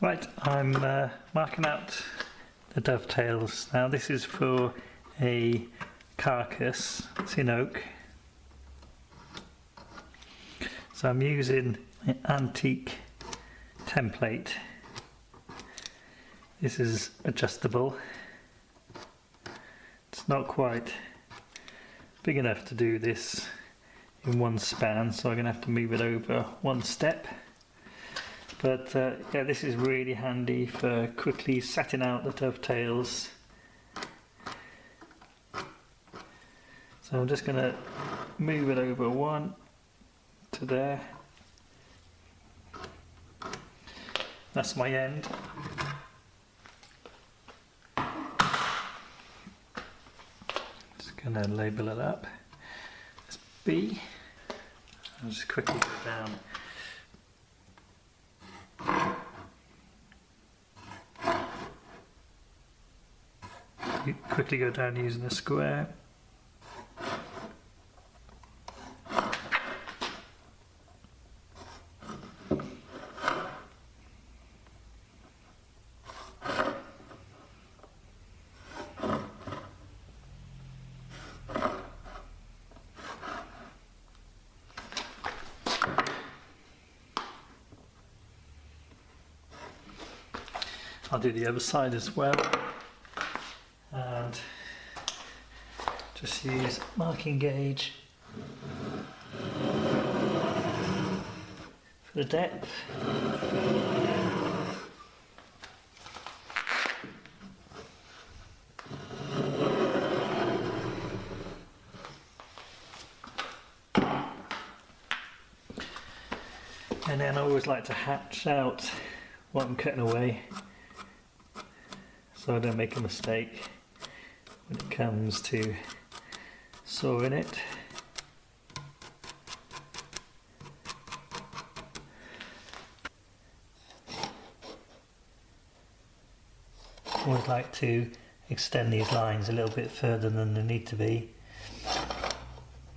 Right, I'm marking out the dovetails. Now this is for a carcass, it's in oak. So I'm using an antique template. This is adjustable. It's not quite big enough to do this in one span, so I'm going to have to move it over one step. But yeah, this is really handy for quickly setting out the dovetails. So I'm just going to move it over one to there. That's my end. Just going to label it up as B. I'll just quickly go down. Quickly go down using a square. I'll do the other side as well, and just use marking gauge for the depth. And then I always like to hatch out what I'm cutting away, so I don't make a mistake when it comes to sawing it. I always like to extend these lines a little bit further than they need to be.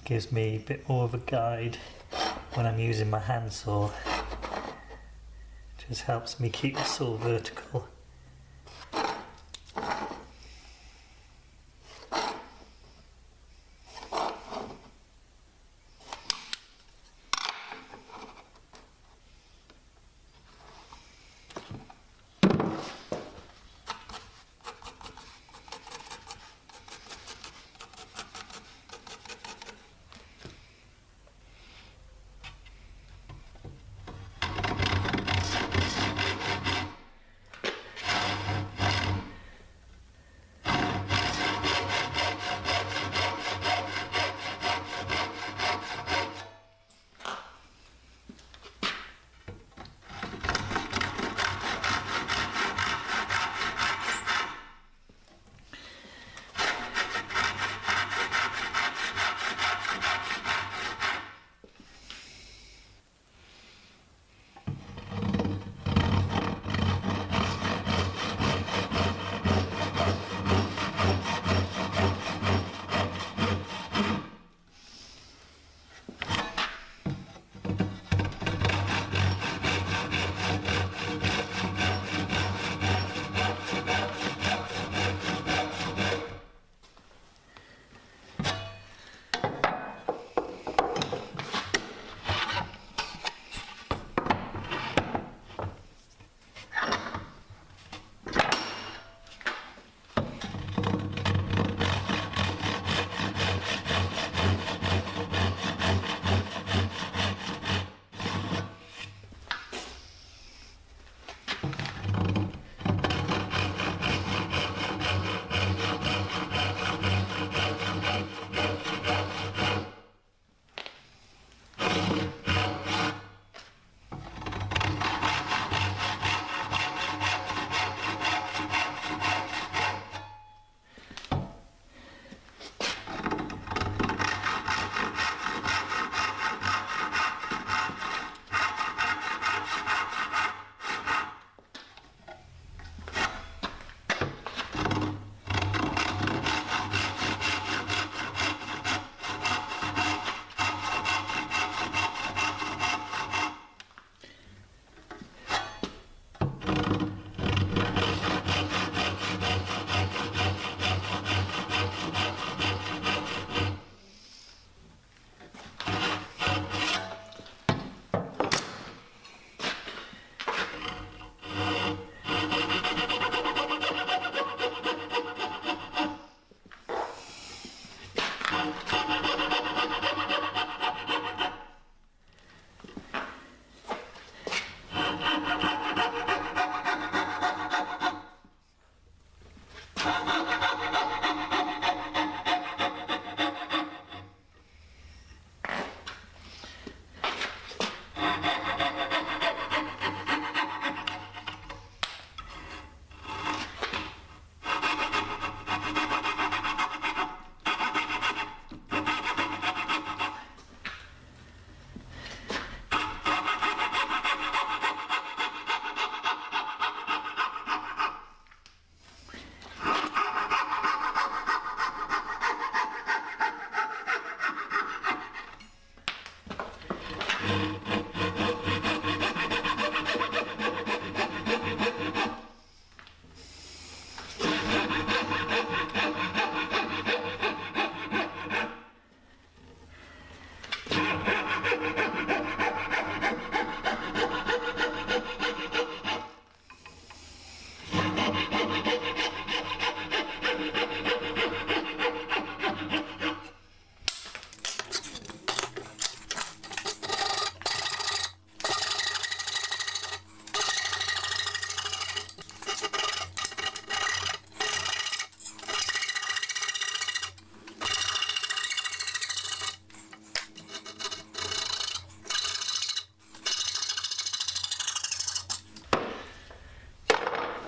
Gives me a bit more of a guide when I'm using my handsaw. Just helps me keep the saw vertical.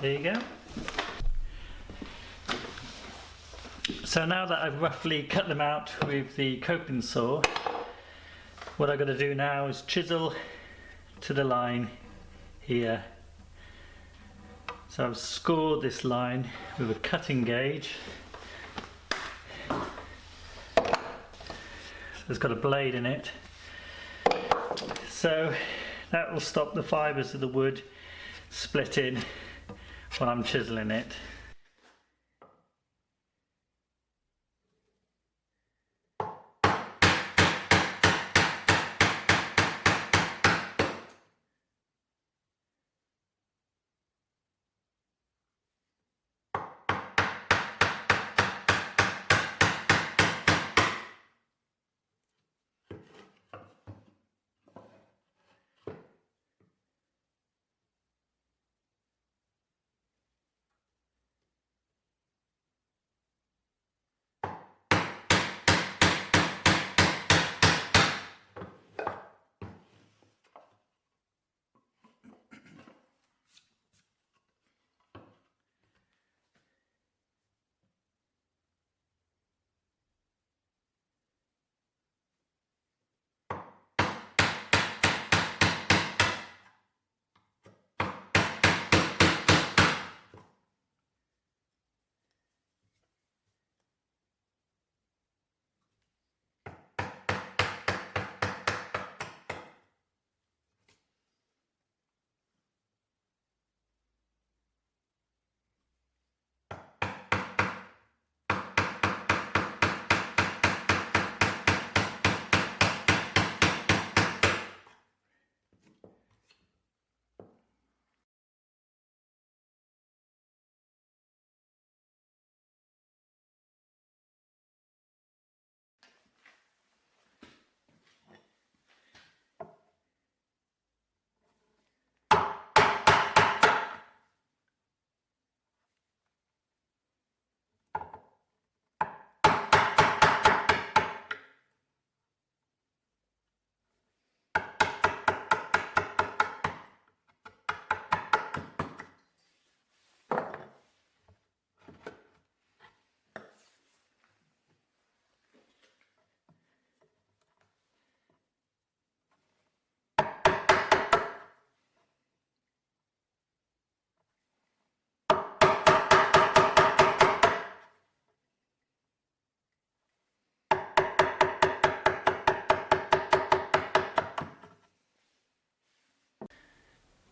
There you go. So now that I've roughly cut them out with the coping saw, what I've got to do now is chisel to the line here. So I've scored this line with a cutting gauge. So it's got a blade in it. So that will stop the fibres of the wood splitting when I'm chiseling it.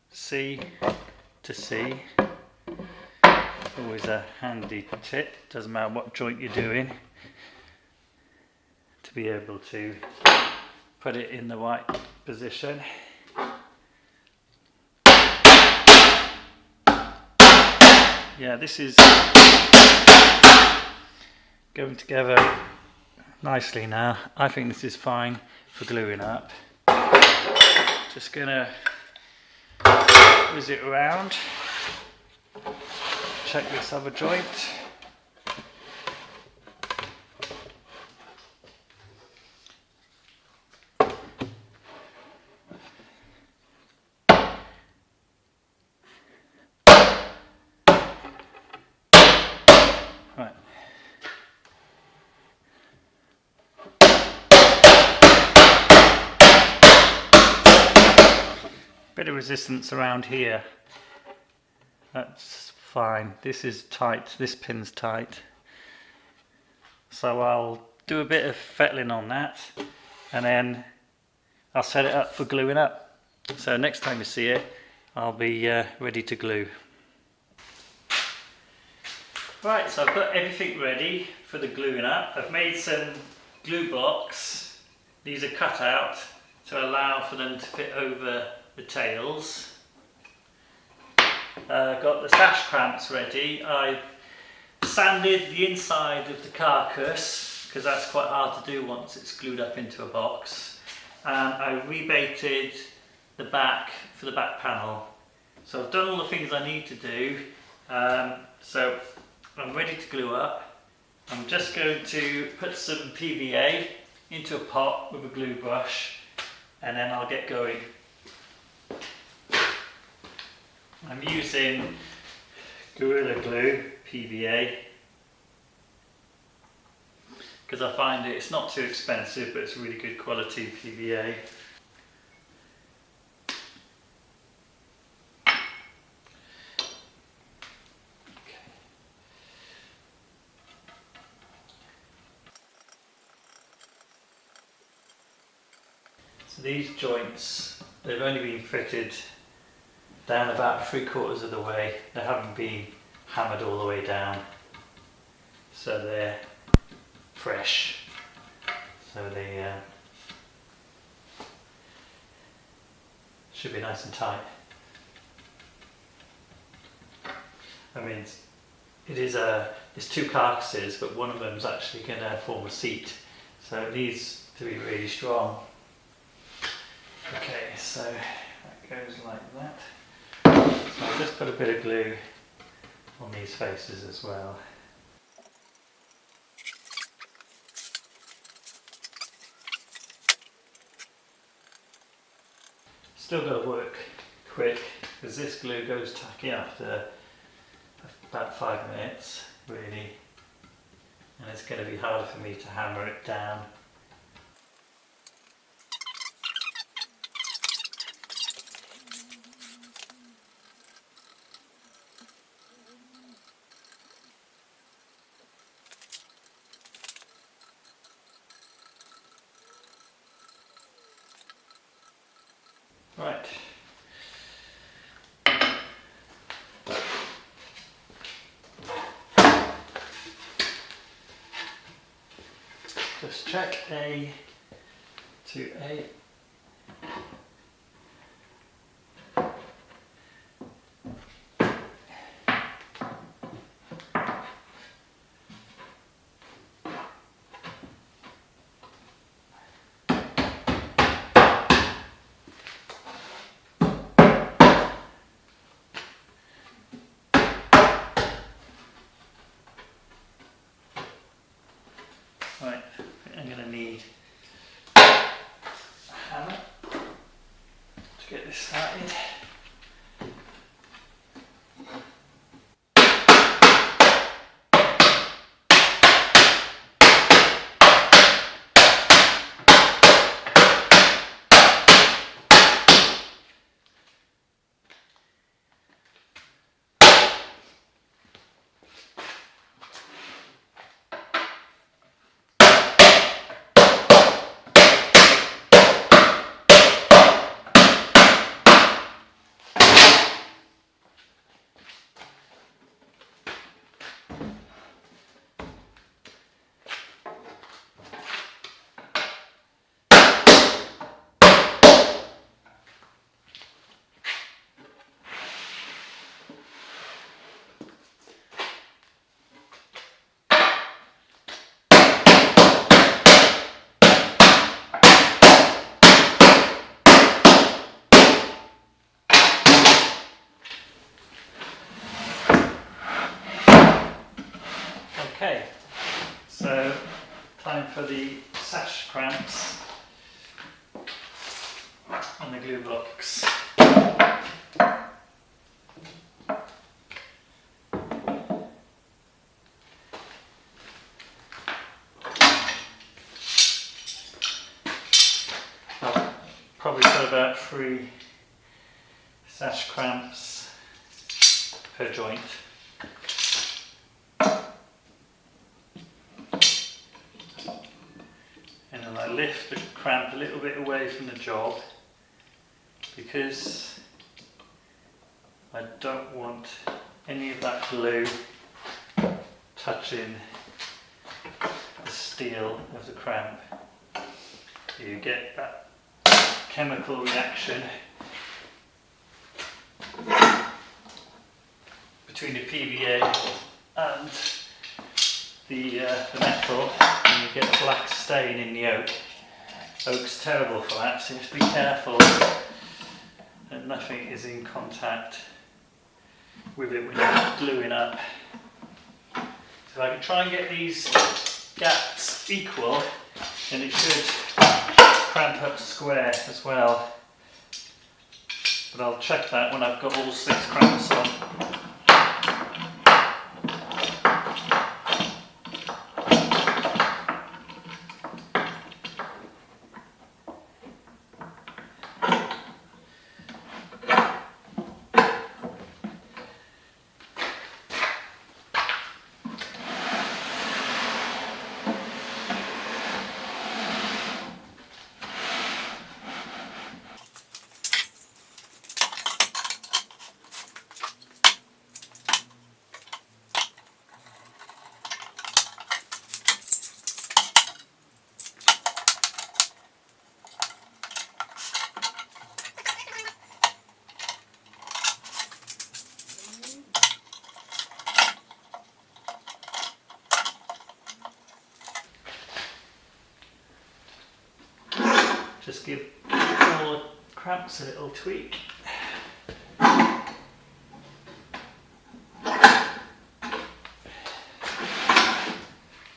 C to C, always a handy tip, doesn't matter what joint you're doing, to be able to put it in the right position. Yeah, this is going together nicely now. I think this is fine for gluing up. Just gonna whiz it around, check this other joint. Right. Bit of resistance around here. That's fine. This is tight. This pin's tight. So I'll do a bit of fettling on that and then I'll set it up for gluing up. So next time you see it, I'll be ready to glue. Right, so I've got everything ready for the gluing up. I've made some glue blocks. These are cut out to allow for them to fit over the tails. Got the sash clamps ready. I've sanded the inside of the carcass because that's quite hard to do once it's glued up into a box, and I rebaited the back for the back panel. So I've done all the things I need to do, so I'm ready to glue up. I'm just going to put some PVA into a pot with a glue brush and then I'll get going. I'm using Gorilla Glue PVA, because I find it's not too expensive, but it's really good quality PVA. So these joints, they've only been fitted down about 3/4 of the way. They haven't been hammered all the way down, so they're fresh. So they should be nice and tight. I mean, it's two carcasses, but one of them is actually going to form a seat, so it needs to be really strong. Okay, so that goes like that. So I'll just put a bit of glue on these faces as well. Still got to work quick, because this glue goes tacky after about 5 minutes, really, and it's going to be harder for me to hammer it down. Right. Just check A to A. Right, I'm going to need a hammer to get this started. Okay, so time for the sash cramps and the glue blocks. I've probably got about 3 sash cramps per joint. And then I lift the cramp a little bit away from the job, because I don't want any of that glue touching the steel of the cramp. You get that chemical reaction between the PVA and the metal, and you get a black stain in the oak. Oak's terrible for that, so you have to be careful that nothing is in contact with it when you're gluing up. So I can try and get these gaps equal, and it should cramp up square as well. But I'll check that when I've got all 6 cramps on. just give all the cramps a little tweak.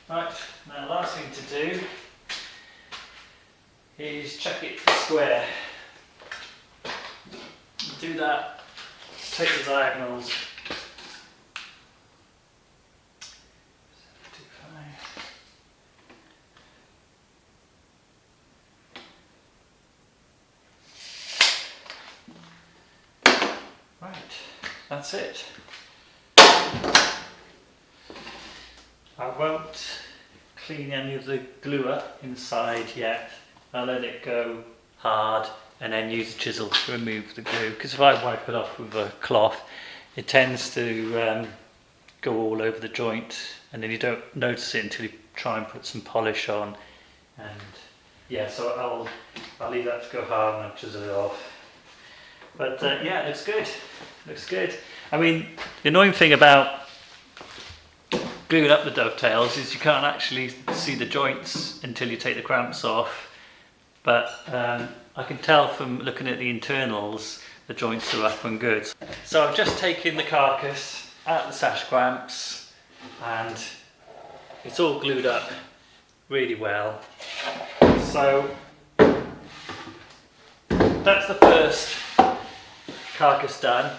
Right, now last thing to do is chuck it square. Do that, take the diagonals. 725. Right, that's it. I won't clean any of the glue up inside yet. I'll let it go hard and then use a chisel to remove the glue, because if I wipe it off with a cloth it tends to go all over the joint, and then you don't notice it until you try and put some polish on. And yeah, so I'll leave that to go hard and I'll chisel it off. But yeah, it looks good. Looks good. I mean, the annoying thing about gluing up the dovetails is you can't actually see the joints until you take the clamps off. But I can tell from looking at the internals the joints are up and good. So I've just taken the carcass out the sash clamps and it's all glued up really well. So that's the first carcass done.